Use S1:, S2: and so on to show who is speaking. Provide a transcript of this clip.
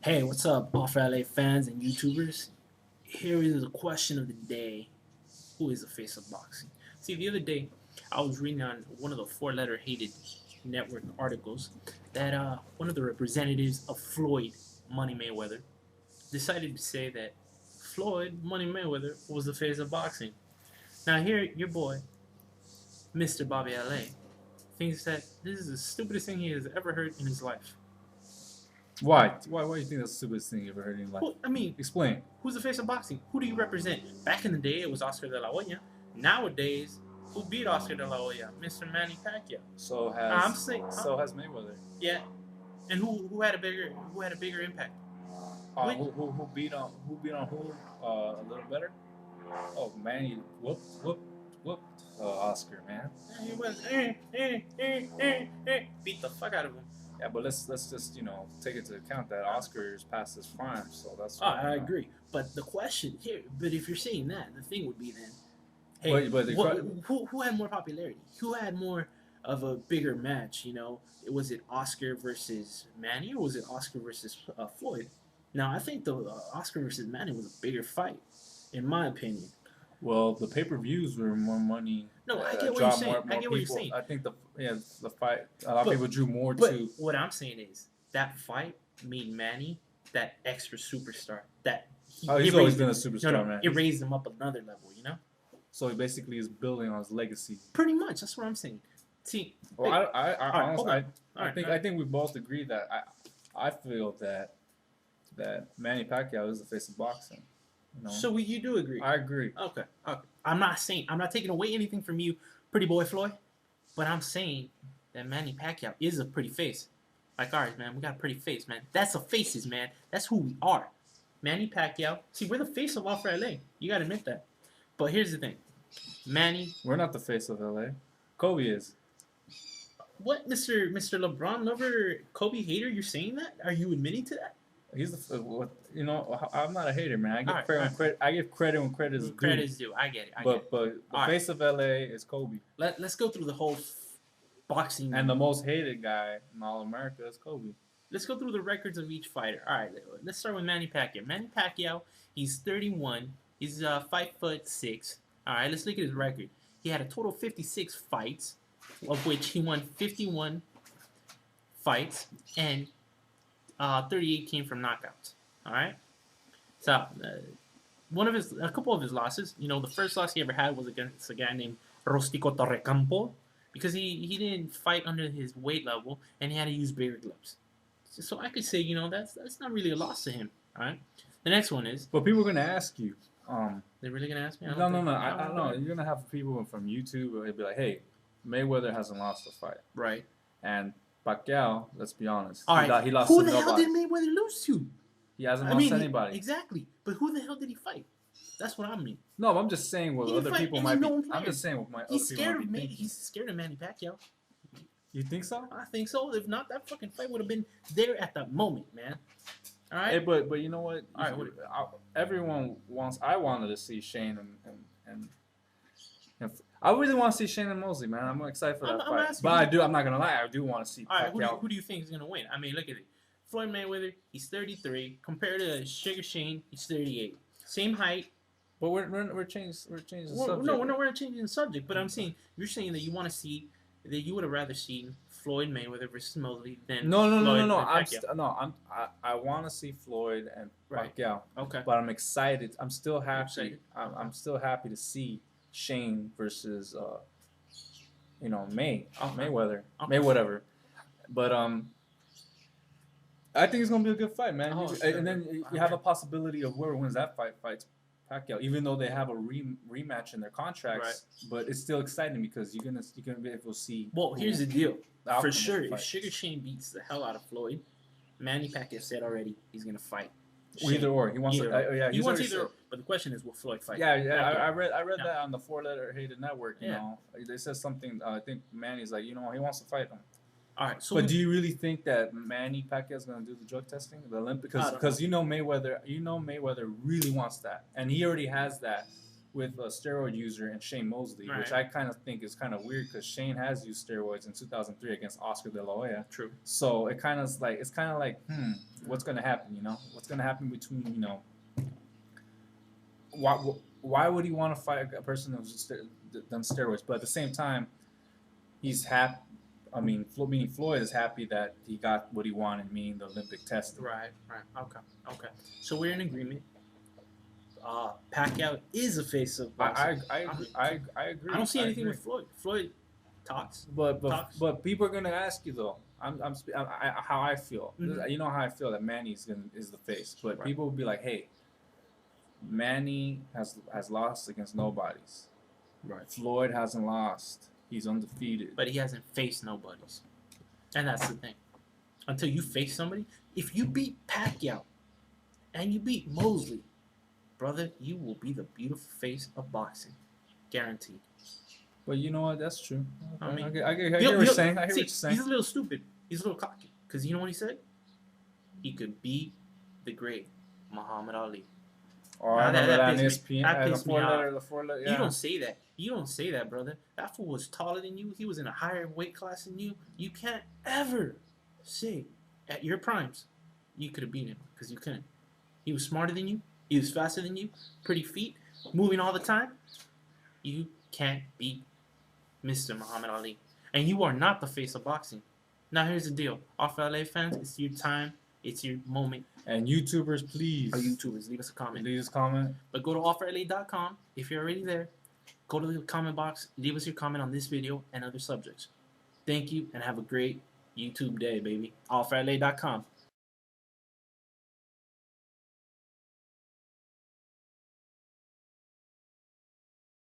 S1: Hey, what's up, Off LA fans and YouTubers? Here is the question of the day: who is the face of boxing? See, the other day, I was reading on one of the four-letter hated network articles that one of the representatives of Floyd, Money Mayweather, decided to say that Floyd, Money Mayweather, was the face of boxing. Now, here, your boy, Mr. Bobby LA, thinks that this is the stupidest thing he has ever heard in his life.
S2: Why? Why do you think that's the stupidest thing you ever heard in your life?
S1: Well, I mean,
S2: Explain.
S1: who's the face of boxing? Who do you represent? Back in the day, it was Oscar De La Hoya. Nowadays, who beat Oscar De La Hoya? Mr. Manny Pacquiao.
S2: So
S1: I'm
S2: has
S1: saying,
S2: has Mayweather.
S1: yeah. And who had a bigger impact?
S2: Who beat on who a little better? Oh man, you whooped Oscar, man.
S1: He was beat the fuck out of him.
S2: Yeah, but let's just take into account that Oscar is past his prime, so that's.
S1: I agree, but the question here, but if you're saying that, the thing would be then, hey,
S2: but
S1: who had more popularity? Who had more of a bigger match? You know, was it Oscar versus Manny, or was it Oscar versus Floyd? Now, I think the Oscar versus Manny was a bigger fight, in my opinion.
S2: Well, the pay-per-views were more money.
S1: No, I get what you're saying. I get what you're saying.
S2: I think the fight a lot of people drew more
S1: but
S2: to.
S1: What I'm saying is that fight made Manny that extra superstar. That
S2: he's always been a superstar, man.
S1: It raised him up another level, you know.
S2: So he basically is building on his legacy.
S1: Pretty much, that's what I'm saying. See,
S2: well, I think we both agree that I feel that Manny Pacquiao is the face of boxing.
S1: You know? So you do agree?
S2: I agree.
S1: Okay. I'm not taking away anything from you, pretty boy Floyd, but I'm saying that Manny Pacquiao is a pretty face. Like ours, man. We got a pretty face, man. That's the faces, man. That's who we are. Manny Pacquiao. See, we're the face of Off LA. You gotta admit that. But here's the thing. Manny.
S2: We're not the face of LA. Kobe is.
S1: What, Mr. LeBron lover, Kobe hater? You're saying that? Are you admitting to that?
S2: He's the I'm not a hater, man. I give credit. I give credit when credit is due.
S1: Credit is due. I get it.
S2: But the face of LA is Kobe.
S1: Let's go through the whole boxing.
S2: And the most hated guy in all America is Kobe.
S1: Let's go through the records of each fighter. All right, let's start with Manny Pacquiao. Manny Pacquiao, he's 31. He's 5'6". All right, let's look at his record. He had a total of 56 fights, of which he won 51 fights, and 38 came from knockouts. All right. So a couple of his losses. You know, the first loss he ever had was against a guy named Rostico Torrecampo, because he didn't fight under his weight level and he had to use bigger gloves. So I could say, you know, that's not really a loss to him. All right. The next one is.
S2: But people are gonna ask you.
S1: They're really gonna ask me?
S2: No. I don't know. You're gonna have people from YouTube. They'll be like, "Hey, Mayweather hasn't lost a fight."
S1: Right.
S2: And Pacquiao, let's be honest.
S1: All right.
S2: He lost
S1: who
S2: to
S1: the
S2: nobody.
S1: hell did Mayweather lose to?
S2: He hasn't lost anybody.
S1: Exactly. But who the hell did he fight? That's what I mean.
S2: No, I'm just saying what other people might be. I'm just saying what
S1: He's scared of me. He's scared of Manny Pacquiao.
S2: You think so?
S1: I think so. If not, that fucking fight would have been there at that moment, man. All right.
S2: Hey, but you know what? All right. Everyone wants. I wanted to see Shane and I really want to see Shane and Mosley, man. I'm excited for that fight. But I'm not gonna lie. I do want to see.
S1: All right. Who do you think is gonna win? I mean, look at it. Floyd Mayweather, he's 33. Compared to Sugar Shane, he's 38. Same height.
S2: But we're changing the subject.
S1: No, we're not changing the subject. But I'm saying you're saying that you want to see that you would have rather seen Floyd Mayweather versus Mosley than
S2: no.
S1: Pacquiao.
S2: I want to see Floyd and Pacquiao.
S1: Okay.
S2: But I'm excited. I'm still happy. I'm still happy to see Shane versus Mayweather.
S1: Okay.
S2: Mayweather. But I think it's gonna be a good fight, man. And then you have a possibility of whoever wins that fights Pacquiao, even though they have a rematch in their contracts. Right. But it's still exciting because you're gonna be able to see.
S1: Well, here's the deal. For sure, if Sugar Shane beats the hell out of Floyd, Manny Pacquiao said already he's gonna fight.
S2: Either or, he wants to.
S1: He wants either. But the question is, will Floyd fight?
S2: Yeah. I read that on the four-letter hated network. You know, they said something. I think Manny's like, he wants to fight him.
S1: All right. So,
S2: but do you really think that Manny Pacquiao is going to do the drug testing, the Olympic? Because Mayweather really wants that, and he already has that with a steroid user and Shane Mosley,
S1: Right.
S2: which I kind of think is kind of weird because Shane has used steroids in 2003 against Oscar De La Hoya.
S1: True.
S2: So it's kind of like, what's going to happen? You know, what's going to happen between, you know, why would he want to fight a person who's done steroids? But at the same time, he's happy. I mean, meaning Floyd is happy that he got what he wanted, meaning the Olympic testing.
S1: Right. Okay. So we're in agreement. Pacquiao is a face of boxing.
S2: I agree.
S1: I don't see anything with Floyd. Floyd talks.
S2: But people are gonna ask you though. How I feel.
S1: Mm-hmm.
S2: You know how I feel that Manny is the face. But
S1: Right.
S2: people will be like, hey, Manny has lost against nobodies.
S1: Right.
S2: Floyd hasn't lost. He's undefeated.
S1: But he hasn't faced nobodies. And that's the thing. Until you face somebody, if you beat Pacquiao and you beat Mosley, brother, you will be the beautiful face of boxing. Guaranteed.
S2: But you know what? That's true.
S1: I mean,
S2: I hear what you're saying. I hear what you're saying.
S1: He's a little stupid. He's a little cocky. Because you know what he said? He could beat the great Muhammad Ali.
S2: Oh, I remember that on ESPN.
S1: That pissed me off.
S2: The four letter, yeah.
S1: You don't say that. You don't say that, brother. That fool was taller than you. He was in a higher weight class than you. You can't ever say at your primes you could have beat him because you couldn't. He was smarter than you. He was faster than you. Pretty feet. Moving all the time. You can't beat Mr. Muhammad Ali. And you are not the face of boxing. Now here's the deal. All for LA fans, it's your time. It's your moment.
S2: And YouTubers, please.
S1: Or YouTubers, leave us a comment.
S2: Leave us a comment.
S1: But go to allforla.com. If you're already there, go to the comment box. Leave us your comment on this video and other subjects. Thank you and have a great YouTube day, baby. allforla.com.